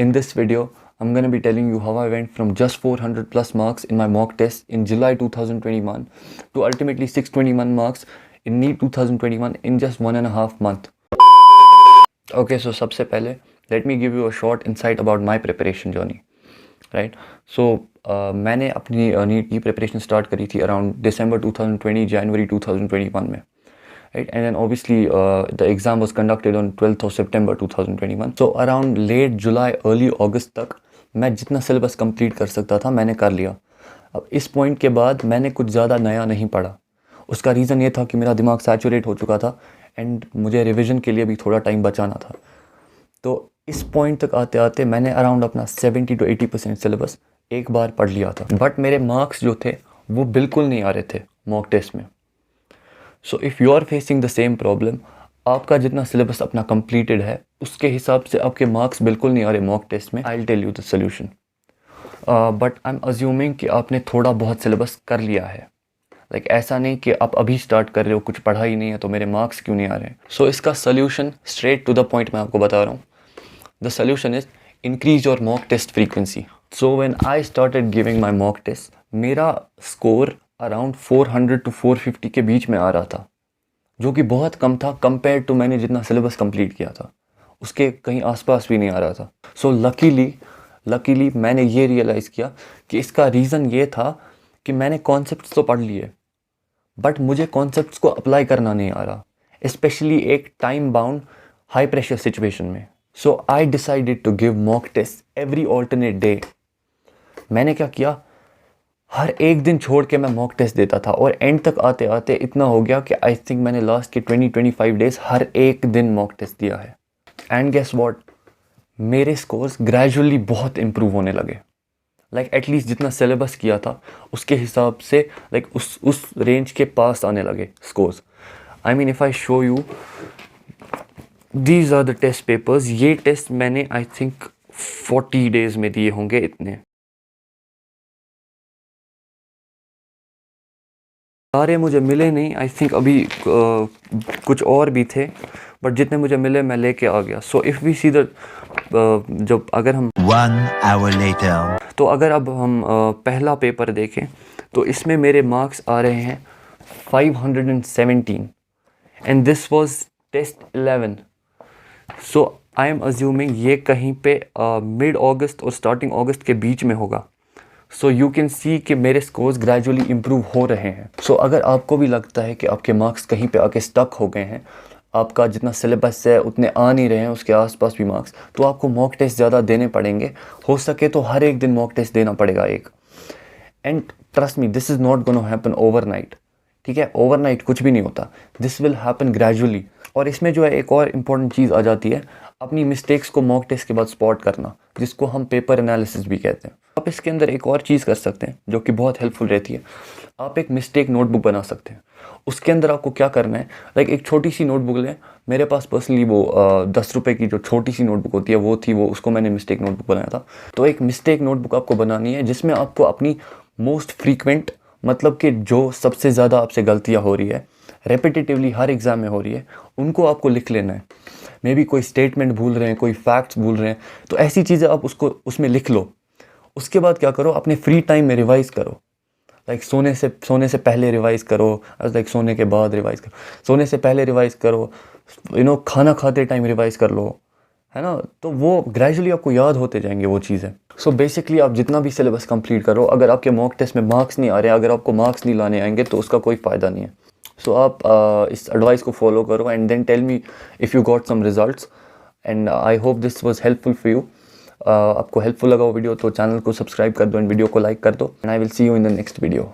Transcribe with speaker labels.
Speaker 1: In this video, I'm going to be telling you how I went from just 400 plus marks in my mock test in July 2021 to ultimately 621 marks in NEET 2021 in just 1.5 months. Okay, so सबसे पहले let me give you a short insight about my preparation journey, right? So मैंने अपनी NEET की preparation start करी थी around December 2020, January 2021 में. Right, and then obviously the exam was conducted on 12th of September 2021. So around late July, early August तक मैं जितना syllabus complete कर सकता था मैंने कर लिया. अब इस पॉइंट के बाद मैंने कुछ ज़्यादा नया नहीं पढ़ा. उसका रीज़न ये था कि मेरा दिमाग सैचुरेट हो चुका था एंड मुझे रिवीजन के लिए भी थोड़ा टाइम बचाना था. तो इस पॉइंट तक आते आते मैंने अराउंड अपना 70 to 80% सिलेबस एक बार पढ़ लिया था. बट मेरे मार्क्स जो थे वो बिल्कुल नहीं आ रहे थे मॉक टेस्ट में. So if you are facing the same problem, आपका जितना सिलेबस अपना कंप्लीटेड है उसके हिसाब से आपके मार्क्स बिल्कुल नहीं आ रहे मॉक टेस्ट में, I will tell you the solution. But I am assuming कि आपने थोड़ा बहुत सिलेबस कर लिया है. लाइक ऐसा नहीं कि आप अभी स्टार्ट कर रहे हो, कुछ पढ़ा ही नहीं है तो मेरे मार्क्स क्यों नहीं आ रहे हैं. सो इसका solution straight to the point मैं आपको बता रहा हूँ. The solution is increase your mock test frequency. So when I started giving my mock test, मेरा स्कोर अराउंड 400 to 450 के बीच में आ रहा था, जो कि बहुत कम था कंपेयर टू मैंने जितना सिलेबस कंप्लीट किया था. उसके कहीं आसपास भी नहीं आ रहा था. सो लकीली मैंने ये रियलाइज़ किया कि इसका रीज़न ये था कि मैंने कॉन्सेप्ट्स तो पढ़ लिए बट मुझे कॉन्सेप्ट्स को अप्लाई करना नहीं आ रहा, स्पेशली एक time bound high pressure situation में. So I decided to give mock test every alternate day. मैंने क्या किया, हर एक दिन छोड़ के मैं मॉक टेस्ट देता था और एंड तक आते आते इतना हो गया कि आई थिंक मैंने लास्ट के 20-25 डेज हर एक दिन मॉक टेस्ट दिया है. एंड गेस व्हाट, मेरे स्कोर्स ग्रेजुअली बहुत इम्प्रूव होने लगे. लाइक एटलीस्ट जितना सिलेबस किया था उसके हिसाब से लाइक उस रेंज के पास आने लगे scores. I mean if I show you, these are the test papers. ये टेस्ट मैंने आई थिंक 40 डेज में दिए होंगे इतने. सारे मुझे मिले नहीं, आई थिंक अभी कुछ और भी थे बट जितने मुझे मिले मैं लेके आ गया. So if we see the जब अगर हम
Speaker 2: 1 hour later,
Speaker 1: तो अगर अब हम पहला पेपर देखें तो इसमें मेरे मार्क्स आ रहे हैं 517 and this was test 11. So I am assuming ये कहीं पे मिड अगस्त और स्टार्टिंग अगस्त के बीच में होगा. सो यू कैन सी कि मेरे स्कोर्स ग्रेजुअली इम्प्रूव हो रहे हैं. सो अगर आपको भी लगता है कि आपके मार्क्स कहीं पे आके स्टक हो गए हैं, आपका जितना सिलेबस है उतने आ नहीं रहे हैं, उसके आसपास भी मार्क्स, तो आपको मॉक टेस्ट ज़्यादा देने पड़ेंगे. हो सके तो हर एक दिन मॉक टेस्ट देना पड़ेगा एक. And trust me, this is not gonna happen overnight. ठीक है, ओवरनाइट कुछ भी नहीं होता. This will happen gradually. और इसमें जो है एक और इम्पॉर्टेंट चीज़ आ जाती है, अपनी मिस्टेक्स को मॉक टेस्ट के बाद स्पॉट करना, जिसको हम पेपर एनालिसिस भी कहते हैं. आप इसके अंदर एक और चीज़ कर सकते हैं जो कि बहुत हेल्पफुल रहती है. आप एक मिस्टेक नोटबुक बना सकते हैं. उसके अंदर आपको क्या करना है, लाइक एक छोटी सी नोटबुक लें. मेरे पास पर्सनली वो 10 रुपये की जो छोटी सी नोटबुक होती है वो थी, वो उसको मैंने मिस्टेक नोटबुक बनाया था. तो एक मिस्टेक नोटबुक आपको बनानी है जिसमें आपको अपनी मोस्ट फ्रीक्वेंट, मतलब कि जो सबसे ज़्यादा आपसे गलतियाँ हो रही है, रेपिटेटिवली हर एग्ज़ाम में हो रही है, उनको आपको लिख लेना है. मे बी कोई स्टेटमेंट भूल रहे हैं, कोई फैक्ट्स भूल रहे हैं, तो ऐसी चीज़ें आप उसको उसमें लिख लो. उसके बाद क्या करो, अपने फ्री टाइम में रिवाइज़ करो. लाइक सोने से पहले रिवाइज़ करो, लाइक सोने के बाद रिवाइज़ करो, सोने से पहले रिवाइज़ करो, खाना खाते टाइम रिवाइज़ कर लो, है ना. तो वो ग्रेजुअली आपको याद होते जाएंगे वो चीज़ें. सो बेसिकली आप जितना भी सिलेबस कंप्लीट करो, अगर आपके मॉक टेस्ट में मार्क्स नहीं आ रहे, अगर आपको मार्क्स नहीं लाने आएंगे तो उसका कोई फ़ायदा नहीं है. सो आप इस एडवाइस को फॉलो करो and then tell me if you got some results. And I hope this was helpful for you. आपको हेल्पफुल लगा वो वीडियो तो चैनल को सब्सक्राइब कर दो एंड वीडियो को लाइक कर दो. And I will see you in the next video.